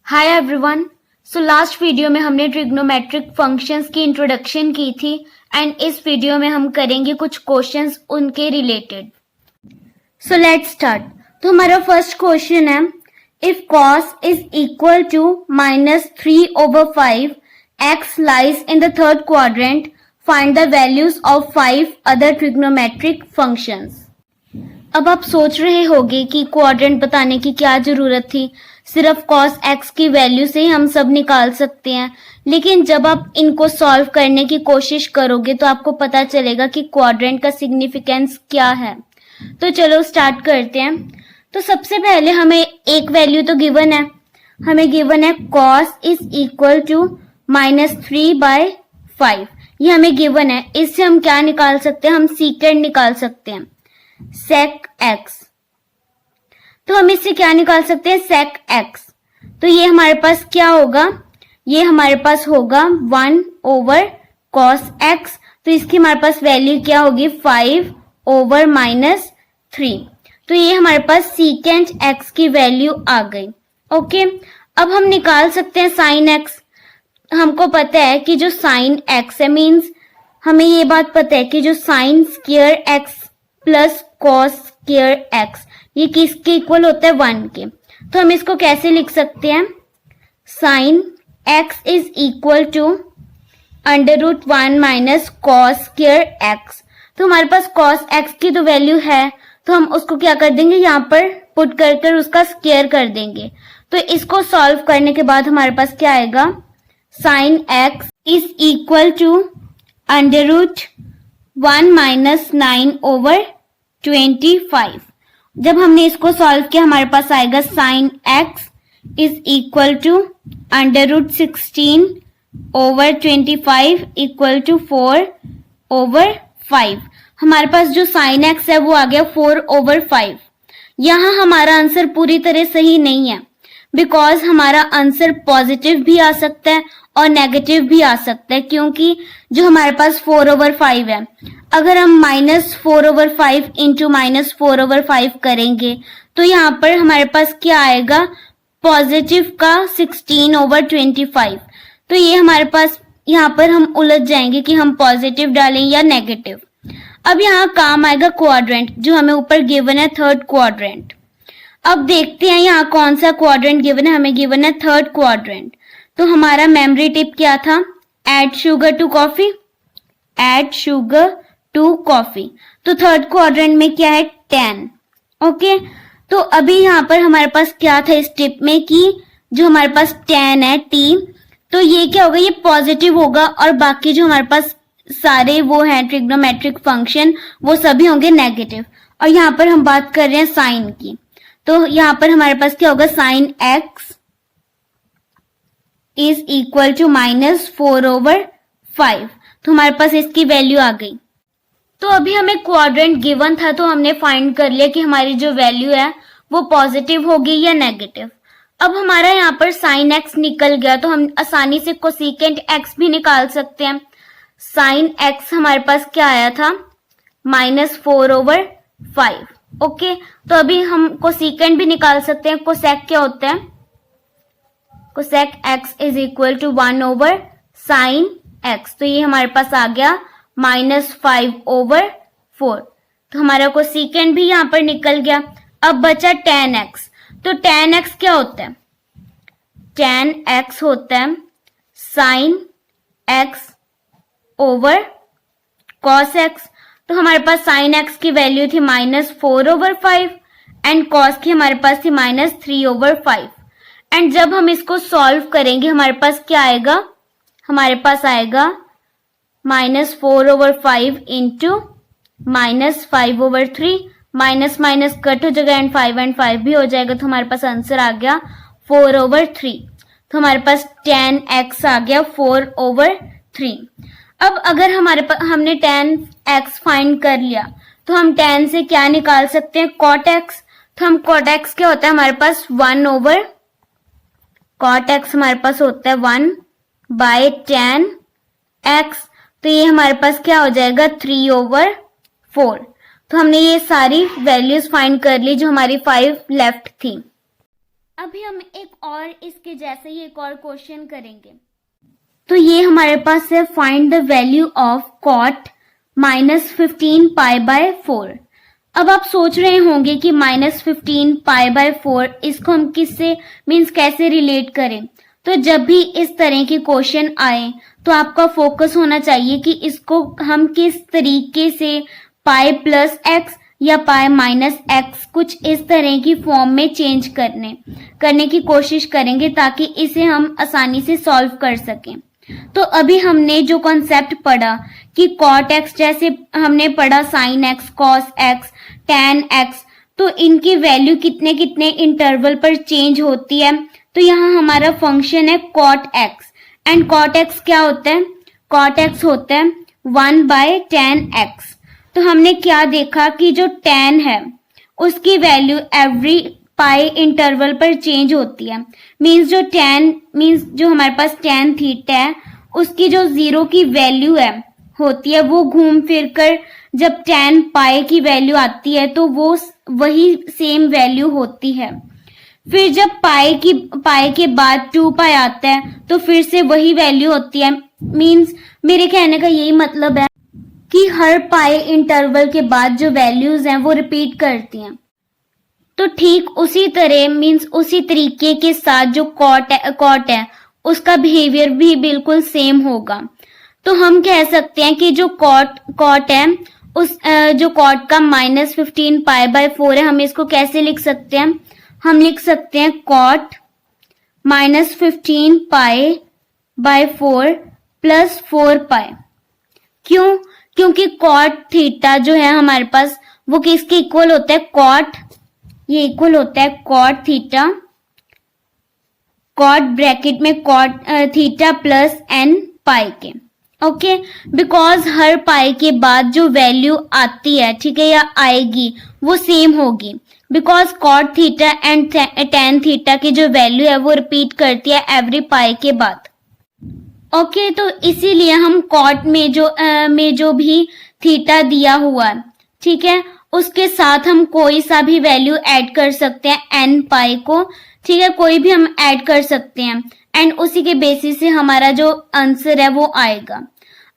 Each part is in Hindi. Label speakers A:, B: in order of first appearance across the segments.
A: Hi everyone. So last video में हमने ट्रिग्नोमेट्रिक फंक्शंस की इंट्रोडक्शन की थी एंड इस वीडियो में हम करेंगे कुछ क्वेश्चंस उनके रिलेटेड। So let's start. तो हमारा फर्स्ट क्वेश्चन है, if cos is equal to -3/5 x lies in the third quadrant, find the values of 5 other trigonometric functions। अब आप सोच रहे होंगे कि क्वाड्रेंट बताने की क्या जरूरत थी, सिर्फ cos x की वैल्यू से ही हम सब निकाल सकते हैं। लेकिन जब आप इनको सॉल्व करने की कोशिश करोगे तो आपको पता चलेगा कि क्वाड्रेंट का सिग्निफिकेंस क्या है। तो चलो स्टार्ट करते हैं। तो सबसे पहले हमें एक वैल्यू तो गिवन है, हमें गिवन है cos इज इक्वल टू -3/5। ये हमें गिवन है। इससे हम क्या निकाल सकते हैं, हम सीकेंड निकाल सकते हैं, sec x। तो हम इससे क्या निकाल सकते हैं, sec x। तो ये हमारे पास क्या होगा, ये हमारे पास होगा 1/cos x। तो इसकी हमारे पास वैल्यू क्या होगी, 5/-3। तो ये हमारे पास secant x की वैल्यू आ गई। ओके, अब हम निकाल सकते हैं sin x। हमको पता है कि जो sin x है, मीन्स हमें ये बात पता है कि जो sin square x plus cos square x ये किसके इक्वल होता है, 1 के। तो हम इसको कैसे लिख सकते हैं, sin x is equal to √1 - cos square x। तो हमारे पास cos x की तो वैल्यू है, तो हम उसको क्या कर देंगे, यहाँ पर पुट कर उसका स्क्वायर कर देंगे। तो इसको सॉल्व करने के बाद हमारे पास क्या आएगा, sin x is equal to √1 - 9/25। जब हमने इसको सॉल्व किया हमारे पास आएगा sin x is equal to √16/25 equal to 4/5। हमारे पास जो sin x है वो आ गया 4/5। यहाँ हमारा आंसर पूरी तरह सही नहीं है, बिकॉज हमारा आंसर पॉजिटिव भी आ सकता है और नेगेटिव भी आ सकता है, क्योंकि जो हमारे पास 4/5 है, अगर हम -4/5 इंटू -4/5 करेंगे तो यहाँ पर हमारे पास क्या आएगा, पॉजिटिव का 16/25। तो ये हमारे पास यहाँ पर हम उलझ जाएंगे कि हम पॉजिटिव डालें या नेगेटिव। अब यहाँ काम आएगा क्वाड्रेंट, जो हमें ऊपर गिवन है थर्ड क्वाड्रेंट। अब देखते हैं यहाँ कौन सा क्वाड्रेंट गिवन है, हमें गिवन है थर्ड क्वाड्रेंट। तो हमारा मेमोरी टिप क्या था, add sugar to coffee, add sugar to coffee. तो थर्ड क्वाड्रेंट में क्या है, 10। ओके, तो अभी यहाँ पर हमारे पास क्या था इस टिप में कि जो हमारे पास 10 है t, तो ये क्या होगा, ये पॉजिटिव होगा और बाकी जो हमारे पास सारे वो हैं ट्रिग्नोमेट्रिक फंक्शन वो सभी होंगे नेगेटिव। और यहाँ पर हम बात कर रहे हैं साइन की, तो यहाँ पर हमारे पास क्या होगा, sin x is equal to -4/5। तो हमारे पास इसकी वैल्यू आ गई। तो अभी हमें क्वाड्रेंट गिवन था, तो हमने फाइंड कर लिया कि हमारी जो वैल्यू है वो पॉजिटिव होगी या नेगेटिव। अब हमारा यहाँ पर sin x निकल गया, तो हम आसानी से कोसिकेंट x भी निकाल सकते हैं। sin x हमारे पास क्या आया था, -4/5। ओके, तो अभी हम कोसिकेंट भी निकाल सकते हैं। कोसेक क्या होता है, cosec x is equal to 1/sin x। तो ये हमारे पास आ गया -5/4। तो हमारा कोसिकेंट भी यहाँ पर निकल गया। अब बचा tan x। तो tan x क्या होता है, tan x होता है sin x over cos x। तो हमारे पास sin x की वैल्यू थी -4/5 एंड cos की हमारे पास थी -3/5। एंड जब हम इसको सॉल्व करेंगे हमारे पास क्या आएगा, हमारे पास आएगा -4/5 इंटू -5/3, माइनस माइनस कट हो जाएगा एंड 5 भी हो जाएगा। तो हमारे पास आंसर आ गया 4/3। तो हमारे पास tan x आ गया 4/3। अब अगर हमारे पास हमने tan x फाइंड कर लिया तो हम tan से क्या निकाल सकते हैं, cot x। तो हम cot x क्या होता है हमारे पास 1/cot x हमारे पास होता है 1/tan x। तो ये हमारे पास क्या हो जाएगा 3/4। तो हमने ये सारी वैल्यूज फाइंड कर ली जो हमारी 5 लेफ्ट थी। अभी हम एक और इसके जैसे ही एक और क्वेश्चन करेंगे। तो ये हमारे पास है find the value of cot -15π/4। अब आप सोच रहे होंगे कि -15π/4 इसको हम किससे मीन्स कैसे रिलेट करें। तो जब भी इस तरह के क्वेश्चन आए तो आपका फोकस होना चाहिए कि इसको हम किस तरीके से पाई प्लस एक्स या पाई माइनस एक्स कुछ इस तरह की फॉर्म में चेंज करने की कोशिश करेंगे ताकि इसे हम आसानी से सॉल्व कर सकें। तो अभी हमने जो कॉन्सेप्ट पढ़ा कि कॉट एक्स, जैसे हमने पढ़ा sine x, cos x, tan x, तो इनकी वैल्यू कितने कितने इंटरवल पर चेंज होती है। तो यहाँ हमारा फंक्शन है cot x, and cot x क्या होता है? कॉट एक्स होता है 1/tan x। तो हमने क्या देखा कि जो tan है उसकी वैल्यू एवरी पाई इंटरवल पर चेंज होती है। मींस जो हमारे पास tan थीटा है उसकी जो 0 की वैल्यू है होती है वो घूम फिर कर जब tan पाई की वैल्यू आती है तो वो वही सेम वैल्यू होती है। फिर जब पाई के बाद 2 पाई आता है तो फिर से वही वैल्यू होती है। मींस मेरे कहने का यही मतलब है कि हर पाई इंटरवल के बाद जो वैल्यूज हैं वो रिपीट करती हैं। तो ठीक उसी तरह मींस उसी तरीके के साथ जो कॉट है उसका बिहेवियर भी बिल्कुल सेम होगा। तो हम कह सकते हैं कि जो कॉट है उस जो कॉट का -15π/4 है, हम इसको कैसे लिख सकते हैं? हम लिख सकते हैं कॉट -15π/4 + 4π। क्यों? क्योंकि कॉट थीटा जो है हमारे पास वो किसके इक्वल होता है? ये इक्वल होता है कॉट थीटा, कॉट ब्रैकेट में कॉट थीटा प्लस n पाई के। ओके, बिकॉज हर पाई के बाद जो वैल्यू आती है, ठीक है, या आएगी वो सेम होगी। Because cot theta and tan theta की जो वैल्यू है वो रिपीट करती है एवरी पाई के बाद। ओके, तो इसीलिए हम कॉट में जो भी थीटा दिया हुआ है, ठीक है, उसके साथ हम कोई सा भी वैल्यू ऐड कर सकते हैं n पाई को, ठीक है, कोई भी हम ऐड कर सकते हैं एंड उसी के बेसिस से हमारा जो आंसर है वो आएगा।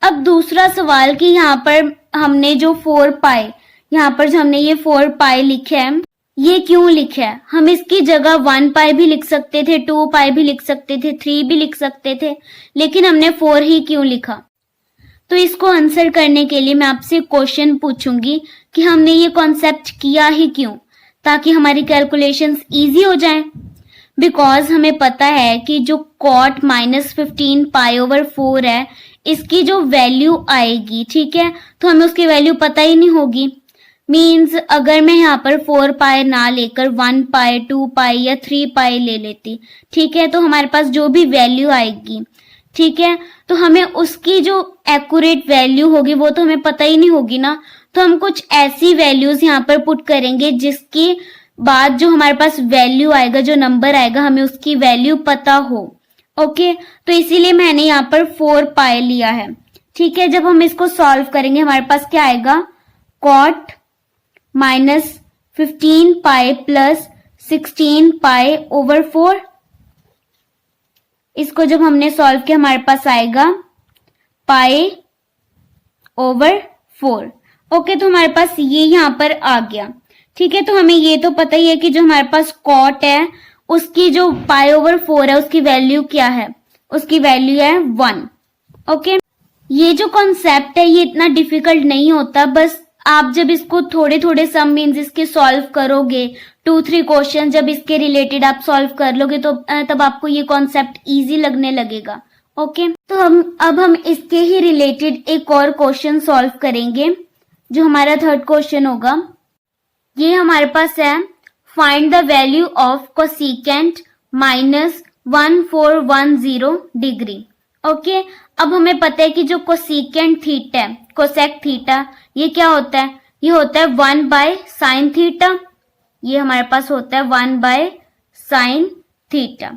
A: अब दूसरा सवाल कि यहाँ पर हमने जो 4 पाई, यहाँ पर जो हमने ये 4 पाई लिखा है ये क्यों लिखा है? हम इसकी जगह 1 पाई भी लिख सकते थे, 2 पाई भी लिख सकते थे, 3 भी लिख सकते थे, लेकिन हमने 4 ही क्यों लिखा? तो इसको आंसर करने के लिए मैं आपसे क्वेश्चन पूछूंगी कि हमने ये कॉन्सेप्ट किया ही क्यों, ताकि हमारी कैलकुलेशंस इजी हो जाएं। बिकॉज हमें पता है कि जो कॉट -15π/4 है इसकी जो वैल्यू आएगी, ठीक है, तो हमें उसकी वैल्यू पता ही नहीं होगी। मीन्स अगर मैं यहाँ पर 4 पाई ना लेकर 1 पाई, 2 पाई या 3 पाई ले लेती, ठीक है, तो हमारे पास जो भी वैल्यू आएगी, ठीक है, तो हमें उसकी जो एक्यूरेट वैल्यू होगी वो तो हमें पता ही नहीं होगी ना। तो हम कुछ ऐसी वैल्यूज यहाँ पर पुट करेंगे जिसके बाद जो हमारे पास वैल्यू आएगा, जो नंबर आएगा, हमें उसकी वैल्यू पता हो। ओके, तो इसीलिए मैंने यहाँ पर 4 पाई लिया है, ठीक है। जब हम इसको सॉल्व करेंगे हमारे पास क्या आएगा? कॉट -15π + 16π/4। इसको जब हमने सॉल्व किया हमारे पास आएगा π/4। ओके, तो हमारे पास ये यहाँ पर आ गया, ठीक है। तो हमें ये तो पता ही है कि जो हमारे पास कॉट है उसकी जो π/4 है उसकी वैल्यू क्या है? उसकी वैल्यू है 1। ओके, ये जो कॉन्सेप्ट है ये इतना डिफिकल्ट नहीं होता, बस आप जब इसको थोड़े थोड़े सम मीन्स इसके सॉल्व करोगे, 2-3 क्वेश्चन जब इसके रिलेटेड आप सॉल्व कर लोगे तो तब आपको ये कॉन्सेप्ट इजी लगने लगेगा। ओके, तो अब हम इसके ही रिलेटेड एक और क्वेश्चन सॉल्व करेंगे जो हमारा 3rd क्वेश्चन होगा। ये हमारे पास है find the value of cosecant -1410 degree. Okay, अब हमें पता है कि जो कोसेकेंट थीटा है, कोसेक थीटा, ये क्या होता है? ये होता है 1/sin थीटा। ये हमारे पास होता है 1/sin थीटा।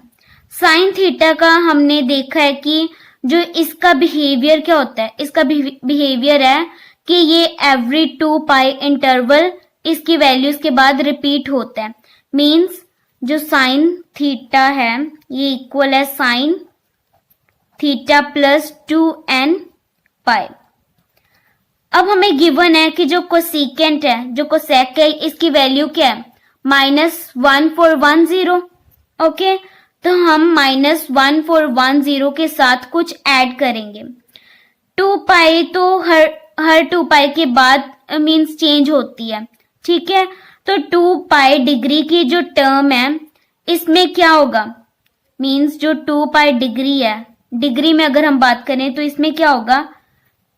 A: साइन थीटा का हमने देखा है कि जो इसका बिहेवियर क्या होता है? इसका बिहेवियर है कि ये एवरी 2 पाई इंटरवल इसकी वैल्यूज के बाद रिपीट होता है। मीन्स जो साइन थीटा है ये इक्वल है साइन थीटा प्लस 2n पाई। अब हमें गिवन है कि जो कोसेकेंट है, जो कोसेक है, इसकी वैल्यू क्या है, -1410। ओके, तो हम -1410 के साथ कुछ ऐड करेंगे। 2 पाई तो हर 2 पाई के बाद मीन्स चेंज होती है, ठीक है। तो 2 पाई डिग्री की जो टर्म है इसमें क्या होगा, मीन्स जो 2 पाई डिग्री है, डिग्री में अगर हम बात करें तो इसमें क्या होगा,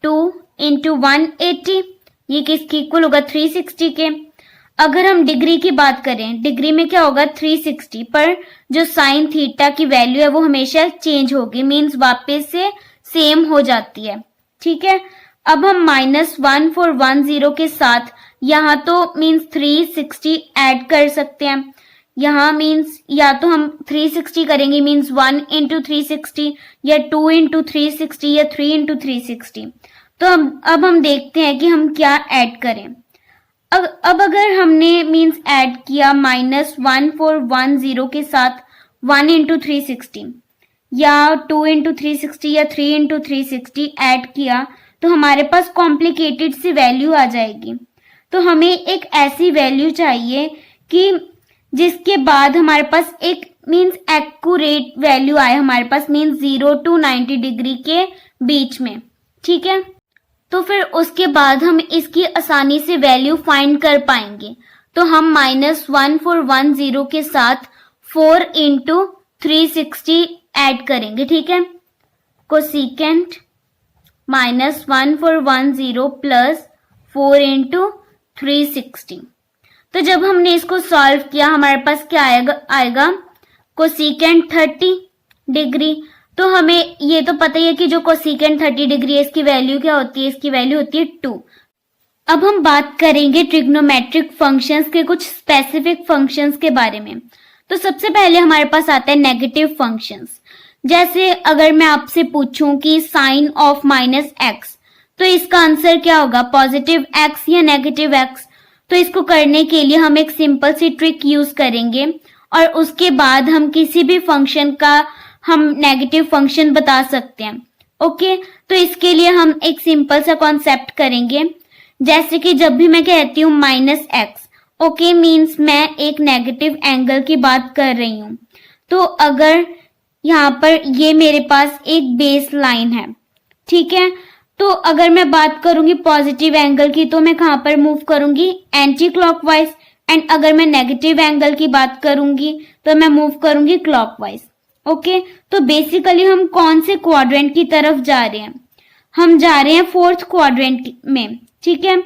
A: 2 इंटू 180, ये किसकी इक्वल होगा, 360 के। अगर हम डिग्री की बात करें, डिग्री में क्या होगा, 360, पर जो साइन थीटा की वैल्यू है वो हमेशा चेंज होगी, मीन्स वापस से सेम हो जाती है, ठीक है। अब हम -1410 के साथ यहाँ तो मीन्स 360 ऐड कर सकते हैं। यहाँ मीन्स या तो हम 360 करेंगे, मीन्स 1 इंटू 360 या 2 इंटू 360 या 3 इंटू 360। तो अब हम देखते हैं कि हम क्या ऐड करें। अब अगर हमने मीन्स ऐड किया -1410 के साथ 1 इंटू 360 या 2 इंटू 360 या 3 इंटू 360 ऐड किया तो हमारे पास कॉम्प्लिकेटेड सी वैल्यू आ जाएगी। तो हमें एक ऐसी वैल्यू चाहिए कि जिसके बाद हमारे पास एक मीन्स एक्यूरेट वैल्यू आए हमारे पास, मीन्स 0 to 90 डिग्री के बीच में, ठीक है। तो फिर उसके बाद हम इसकी आसानी से वैल्यू फाइंड कर पाएंगे। तो हम -1410 के साथ 4 इंटू 360 ऐड करेंगे, ठीक है। Cosecant -1410 plus 4 into 360। तो जब हमने इसको सॉल्व किया हमारे पास क्या आएगा कोसेकेंट 30 डिग्री। तो हमें ये तो पता ही है कि जो कोसेकेंट 30 डिग्री है इसकी वैल्यू क्या होती है, इसकी वैल्यू होती है 2। अब हम बात करेंगे ट्रिग्नोमेट्रिक फंक्शंस के, कुछ स्पेसिफिक फंक्शंस के बारे में। तो सबसे पहले हमारे पास आता है नेगेटिव फंक्शंस। जैसे अगर मैं आपसे पूछूं कि साइन ऑफ -x, तो इसका आंसर क्या होगा, पॉजिटिव x या नेगेटिव x। तो इसको करने के लिए हम एक सिंपल सी ट्रिक यूज करेंगे और उसके बाद हम किसी भी फंक्शन का हम नेगेटिव फंक्शन बता सकते हैं। ओके, तो इसके लिए हम एक सिंपल सा कॉन्सेप्ट करेंगे। जैसे कि जब भी मैं कहती हूँ -x, ओके, मीन्स मैं एक नेगेटिव एंगल की बात कर रही हूँ। तो अगर यहाँ पर ये मेरे पास एक बेस लाइन है, ठीक है, तो अगर मैं बात करूंगी पॉजिटिव एंगल की तो मैं कहां पर मूव करूंगी, एंटी क्लॉकवाइज। एंड अगर मैं नेगेटिव एंगल की बात करूंगी तो मैं मूव करूंगी क्लॉकवाइज। ओके, तो बेसिकली हम कौन से क्वाड्रेंट की तरफ जा रहे हैं, हम जा रहे हैं 4th क्वाड्रेंट में, ठीक है।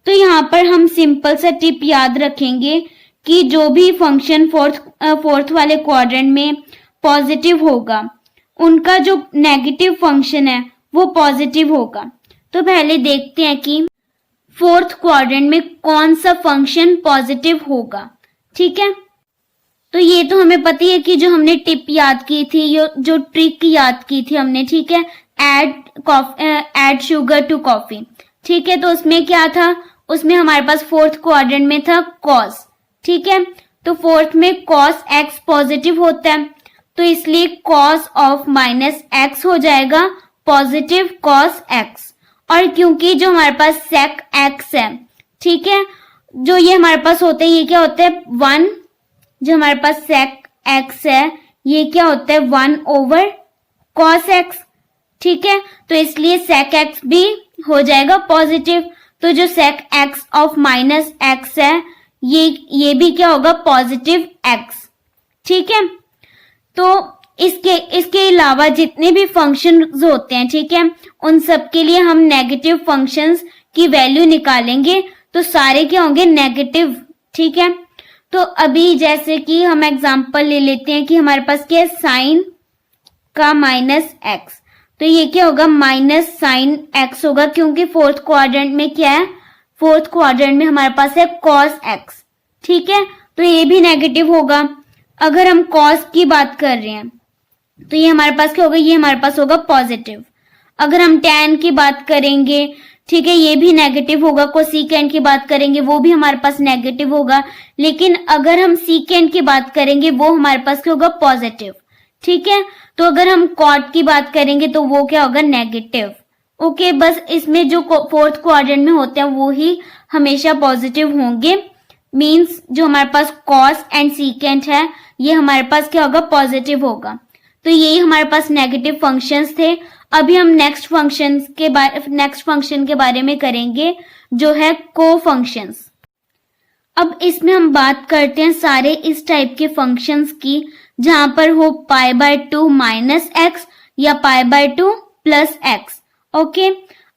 A: तो यहाँ पर हम सिंपल सा टिप याद रखेंगे कि जो भी फंक्शन फोर्थ वाले क्वाड्रेंट में पॉजिटिव होगा उनका जो नेगेटिव फंक्शन है वो पॉजिटिव होगा। तो पहले देखते हैं कि 4th क्वाड्रेंट में कौन सा फंक्शन पॉजिटिव होगा, ठीक है। तो ये तो हमें पता ही है कि जो हमने टिप याद की थी, जो ट्रिक याद की थी हमने, ठीक है, ऐड शुगर टू कॉफी, ठीक है। तो उसमें क्या था, उसमें हमारे पास 4th क्वाड्रेंट में था कॉस, ठीक है। तो 4th में कॉस x पॉजिटिव होता है, तो इसलिए कॉस ऑफ -x हो जाएगा पॉजिटिव कॉस x। और क्योंकि जो हमारे पास sec x है, ठीक है, जो ये हमारे पास होता है, ये क्या होता है 1, जो हमारे पास sec x है ये क्या होता है 1 ओवर cos x, ठीक है। तो इसलिए sec x भी हो जाएगा पॉजिटिव। तो जो sec x ऑफ -x है ये भी क्या होगा, पॉजिटिव x, ठीक है। तो इसके अलावा जितने भी फंक्शंस होते हैं, ठीक है, उन सब के लिए हम नेगेटिव फंक्शंस की वैल्यू निकालेंगे, तो सारे क्या होंगे, नेगेटिव, ठीक है। तो अभी जैसे कि हम एग्जांपल ले लेते हैं कि हमारे पास क्या है, साइन का -x, तो ये क्या होगा, -sin x होगा, क्योंकि 4th क्वाड्रेंट में क्या है, 4th क्वाड्रेंट में हमारे पास है cos x, ठीक है। तो ये भी नेगेटिव होगा। अगर हम cos की बात कर रहे हैं तो ये हमारे पास क्या होगा, ये हमारे पास होगा पॉजिटिव। अगर हम tan की बात करेंगे ठीक है, ये भी नेगेटिव होगा। कोसेकेंट की बात करेंगे वो भी हमारे पास नेगेटिव होगा, लेकिन अगर हम सीकेंट की बात करेंगे वो हमारे पास क्या होगा, पॉजिटिव। ठीक है, तो अगर हम कॉट की बात करेंगे तो वो क्या होगा, नेगेटिव। ओके, बस इसमें जो फोर्थ क्वाड्रेंट में होते हैं वो ही हमेशा पॉजिटिव होंगे। मींस जो हमारे पास कॉस एंड सीकेंट है ये हमारे पास क्या होगा, पॉजिटिव होगा। तो यही हमारे पास नेगेटिव फंक्शंस थे। अभी हम नेक्स्ट फंक्शन के बारे में करेंगे जो है को फंक्शंस। अब इसमें हम बात करते हैं सारे इस टाइप के फंक्शंस की जहां पर हो π/2 माइनस एक्स या π/2 प्लस एक्स। ओके,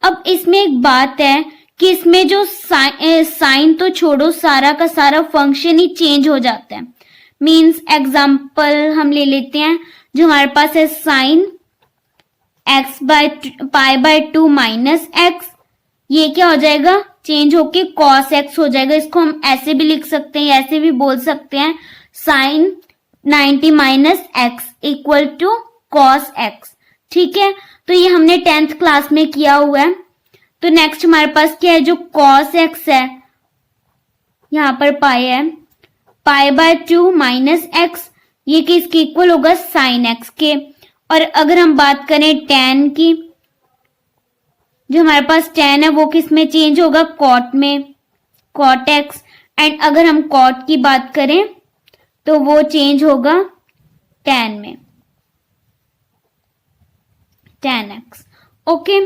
A: अब इसमें एक बात है कि इसमें जो साइन तो छोड़ो, सारा का सारा फंक्शन ही चेंज हो जाता है। मींस एग्जांपल हम ले लेते हैं, जो हमारे पास है साइन π/2 माइनस एक्स, ये क्या हो जाएगा, चेंज होके cos x हो जाएगा। इसको हम ऐसे भी लिख सकते हैं, ऐसे भी बोल सकते हैं, sine 90 minus x equal to cos x। ठीक है, तो ये हमने 10th क्लास में किया हुआ है। तो नेक्स्ट हमारे पास क्या है, जो cos x है, यहाँ पर पाई है, π/2 माइनस एक्स, ये किसके इक्वल होगा, साइन x के। और अगर हम बात करें tan की, जो हमारे पास tan है वो किस में चेंज होगा, cot में, cot x। एंड अगर हम cot की बात करें तो वो चेंज होगा tan में, tan x। ओके,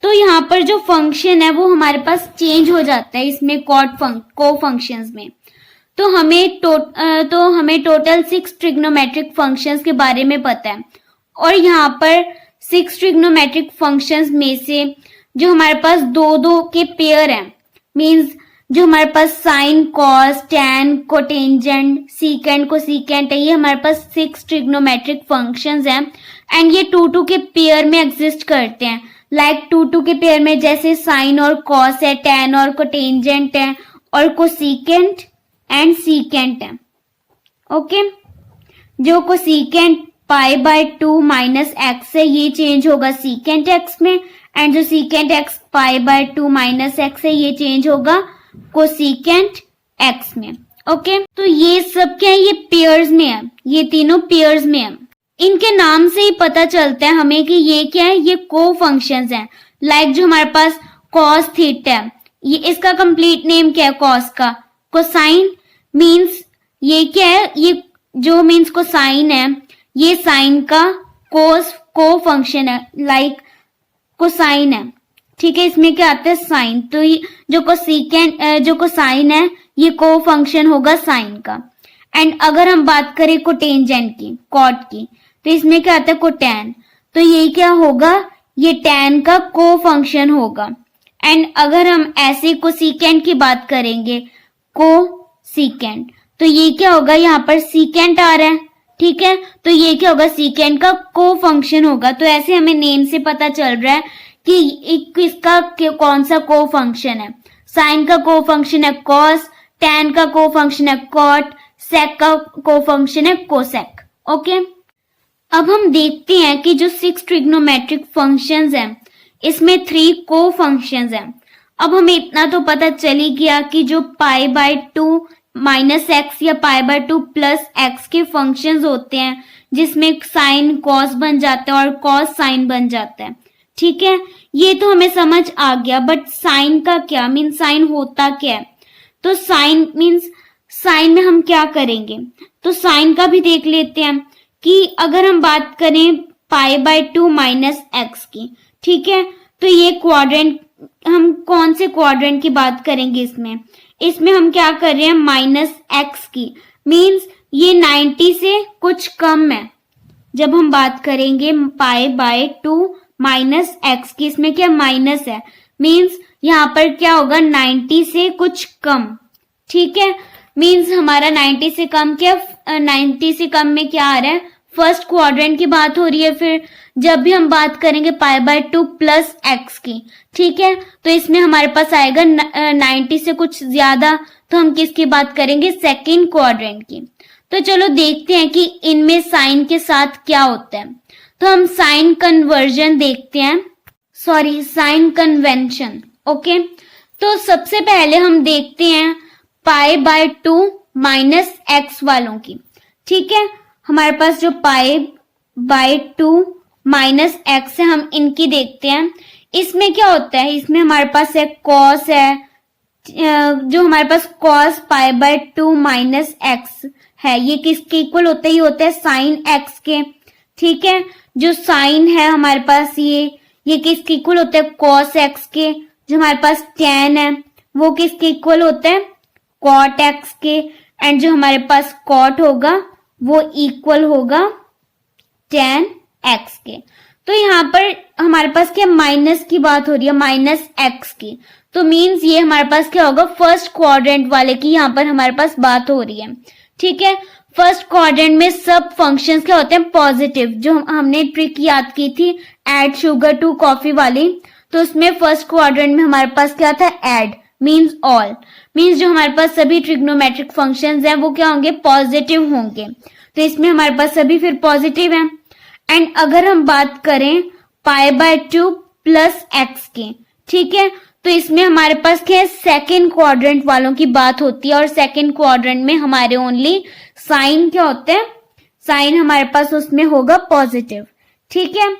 A: तो यहाँ पर जो फंक्शन है वो हमारे पास चेंज हो जाता है इसमें को फंक्शंस में। तो हमें टोटल 6 ट्रिग्नोमेट्रिक फंक्शंस के बारे में पता है। और यहाँ पर 6 ट्रिग्नोमेट्रिक फंक्शंस में से जो हमारे पास दो के पेयर हैं, मींस जो हमारे पास sine, cos, tan, cotangent, secant, cosecant है, ये हमारे पास 6 ट्रिग्नोमेट्रिक फंक्शंस हैं। एंड ये 2 के पेयर में एग्जिस्ट करते हैं। लाइक 2 के पेयर में जैसे साइन और कॉस है, टैन और कोटेंजेंट है, और कोसेकेंट एंड सीकेंट है। ओके, जो कोसेकेंट π/2 माइनस एक्स है ये चेंज होगा सीकेंट एक्स में, एंड जो सीकेंट एक्स π/2 माइनस एक्स है ये चेंज होगा कोसेकेंट एक्स में। ओके, तो ये सब क्या है, ये पेयर्स में है, ये तीनों पेयर्स में है। इनके नाम से ही पता चलता है हमें कि ये क्या है, ये को फंक्शंस हैं। लाइक जो हमारे पास cos थीटा है, ये इसका कंप्लीट नेम क्या है, cos का, कोसाइन। मींस ये क्या है, ये जो मींस कोसाइन है ये साइन का को फंक्शन है, लाइक कोसाइन है। ठीक है, इसमें क्या आता है, साइन। तो ये जो कोसाइन है ये को फंक्शन होगा साइन का। एंड अगर हम बात करें कोटेंजेंट की, कॉट की, तो इसमें क्या आता है, कोटैन। तो ये क्या होगा, ये टैन का को फंक्शन होगा। एंड अगर हम ऐसे कोसेकेंट की बात करेंगे, कोसेकेंट, तो ये क्या होगा, यहाँ पर सीकेंट आ रहा है। ठीक है, तो ये क्या होगा, सीकेंट का को फंक्शन होगा। तो ऐसे हमें नेम से पता चल रहा है कि किसका कौन सा को फंक्शन है। साइन का को फंक्शन है कॉस, टैन का को फंक्शन है कॉट, सेक का को फंक्शन है कोसेक। ओके, अब हम देखते हैं कि जो 6 ट्रिग्नोमेट्रिक फंक्शंस हैं इसमें 3 को फंक्शंस हैं। अब हमें इतना तो पता चल ही गया कि जो π/2 माइनस एक्स या π/2 प्लस एक्स के फंक्शंस होते हैं जिसमें साइन कॉस बन जाता है और कॉस साइन बन जाता है। ठीक है, ये तो हमें समझ आ गया, बट साइन का क्या, मीन साइन होता क्या है। तो साइन मीन्स साइन में हम क्या करेंगे, तो साइन का भी देख लेते हैं कि अगर हम बात करें π/2 माइनस एक्स की, ठीक है, तो ये क्वाड्रेंट, हम कौन से क्वाड्रेंट की बात करेंगे, इसमें हम क्या कर रहे हैं, माइनस एक्स की। मीन्स ये 90 से कुछ कम है। जब हम बात करेंगे π/2 माइनस एक्स की, इसमें क्या माइनस है, मीन्स यहाँ पर क्या होगा, 90 से कुछ कम। ठीक है, मीन्स हमारा 90 से कम क्या, 90 से कम में क्या आ रहा है, फर्स्ट क्वाड्रेंट की बात हो रही है। फिर जब भी हम बात करेंगे π/2 प्लस एक्स की, ठीक है, तो इसमें हमारे पास आएगा 90 से कुछ ज्यादा, तो हम किसकी बात करेंगे, सेकेंड क्वाड्रेंट की। तो चलो देखते हैं कि इनमें साइन के साथ क्या होता है। तो हम साइन कन्वर्जन देखते हैं। Sorry sine convention. ओके, तो सबसे पहले हम देखते हैं पाई बाय 2 माइनस एक्स वालों की। ठीक है, हमारे पास जो पाई बाय 2 माइनस एक्स है, हम इनकी देखते हैं। इसमें क्या होता है, इसमें हमारे पास एक कॉस है, जो हमारे पास cos pi by 2 minus x है, ये किसके इक्वल होता है, ये होता है साइन एक्स के। ठीक है, जो साइन है हमारे पास ये किसके इक्वल होता है, कॉस एक्स के। जो हमारे पास tan है वो किसके इक्वल होता है, कॉट एक्स के। एंड जो हमारे पास कॉट होगा वो इक्वल होगा tan एक्स के। तो यहाँ पर हमारे पास क्या माइनस की बात हो रही है, माइनस एक्स की। तो मीन्स ये हमारे पास क्या होगा, फर्स्ट क्वाड्रेंट वाले की यहाँ पर हमारे पास बात हो रही है। ठीक है, फर्स्ट क्वाड्रेंट में सब फंक्शंस क्या होते हैं, पॉजिटिव। जो हमने ट्रिक याद की थी ऐड शुगर टू कॉफी वाली, तो उसमें फर्स्ट क्वाड्रेंट में हमारे पास क्या था, ऐड मीन्स ऑल, मीन्स जो हमारे पास सभी ट्रिग्नोमेट्रिक फंक्शंस हैं वो क्या होंगे, पॉजिटिव होंगे। तो इसमें हमारे पास सभी फिर पॉजिटिव हैं। एंड अगर हम बात करें पाई बाय 2 प्लस एक्स की, ठीक है, तो इसमें हमारे पास क्या है, सेकेंड क्वाड्रेंट वालों की बात होती है। और सेकेंड क्वाड्रेंट में हमारे ओनली साइन क्या होते हैं, साइन हमारे पास उसमें होगा पॉजिटिव। ठीक है,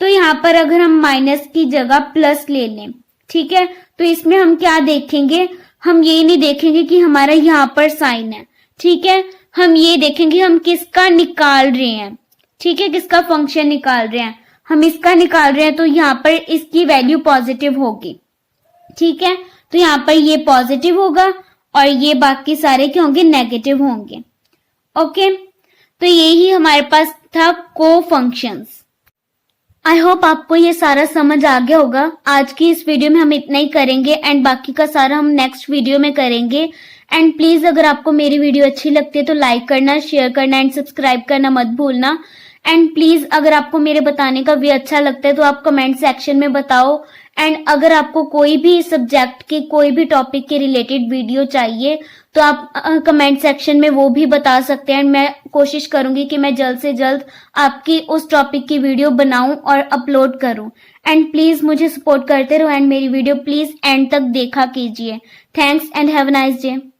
A: तो यहाँ पर अगर हम माइनस की जगह प्लस ले लें, ठीक है, तो इसमें हम क्या देखेंगे, हम ये नहीं देखेंगे कि हमारा यहाँ पर साइन है। ठीक है, हम ये देखेंगे हम किसका निकाल रहे हैं। ठीक है, किसका फंक्शन निकाल रहे हैं, हम इसका निकाल रहे हैं, तो यहाँ पर इसकी वैल्यू पॉजिटिव होगी। ठीक है, तो यहाँ पर ये पॉजिटिव होगा और ये बाकी सारे क्या होंगे, नेगेटिव होंगे। ओके, तो यही हमारे पास था को फंक्शंस। आई होप आपको ये सारा समझ आ गया होगा। आज की इस वीडियो में हम इतना ही करेंगे एंड बाकी का सारा हम नेक्स्ट वीडियो में करेंगे। एंड प्लीज अगर आपको मेरी वीडियो अच्छी लगती है तो लाइक करना, शेयर करना एंड सब्सक्राइब करना मत भूलना। एंड प्लीज अगर आपको मेरे बताने का वे अच्छा लगता है तो आप कमेंट सेक्शन में बताओ। एंड अगर आपको कोई भी सब्जेक्ट के कोई भी टॉपिक के रिलेटेड वीडियो चाहिए तो आप कमेंट सेक्शन में वो भी बता सकते हैं। एंड मैं कोशिश करूंगी कि मैं जल्द से जल्द आपकी उस टॉपिक की वीडियो बनाऊं और अपलोड करूं। एंड प्लीज मुझे सपोर्ट करते रहो एंड मेरी वीडियो प्लीज एंड तक देखा कीजिए। Thanks and have a nice day.